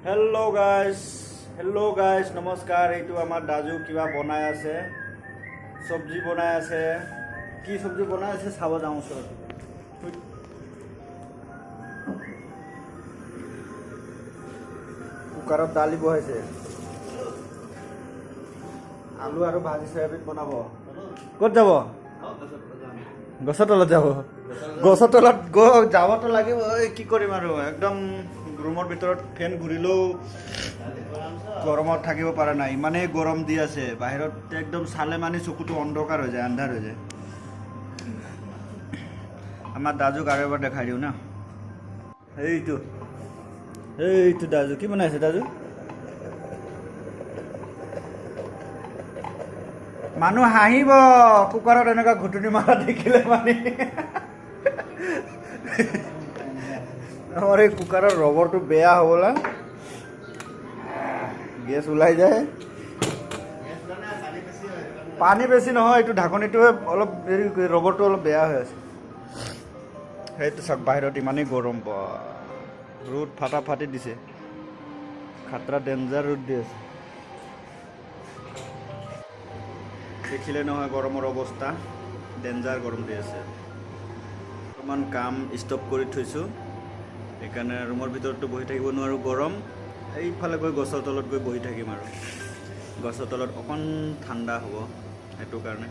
Hello' guys নমস্কাৰ। এইটো আমাৰ দাজু কিবা বনাই আছে, চব্জি বনাই আছে। কি চব্জি বনাই আছে চাব যাওঁ ওচৰত। কুকাৰত দালি বহাইছে, আলু আৰু ভাজি চয়াবিন বনাব। ক'ত যাব? গছৰ তলত যাব। গছৰ তলত যাবতো লাগিব। কি কৰিম আৰু, একদম ৰুমৰ ভিতৰত ফেন ঘূৰিলেও গৰমত থাকিব পৰা নাই, ইমানেই গৰম দি আছে। বাহিৰত একদম চালে মানে চকুটো অন্ধকাৰ হৈ যায়, আন্ধাৰ হৈ যায়। আমাৰ দাজুক আৰু এবাৰ দেখাই দিওঁ না। এইটো দাজু কি বনাইছে? দাজু মানুহ হাঁহিব কুকাৰত এনেকুৱা ঘুটুনি মাৰা দেখিলে মানে। আমাৰ এই কুকাৰৰ ৰবৰটো বেয়া হ'বলা, গেছ ওলাই যায়। পানী বেছি নহয়, এইটো ঢাকনিটোৱে অলপ হেৰি, ৰবৰটো অলপ বেয়া হৈ আছে। সেইটো চাওক, বাহিৰত ইমানেই গৰম, ৰ'দ ফাটি দিছে। খাতৰা ডেঞ্জাৰ ৰ'দ দি আছে। দেখিলে নহয় গৰমৰ অৱস্থা, ডেঞ্জাৰ গৰম দি আছে। অকণমান কাম ষ্টপ কৰি থৈছোঁ, সেইকাৰণে ৰুমৰ ভিতৰতো বহি থাকিব নোৱাৰোঁ, গৰম। এইফালে গৈ গছৰ তলত গৈ বহি থাকিম আৰু গছৰ তলত অকণ ঠাণ্ডা হ'ব, সেইটো কাৰণে।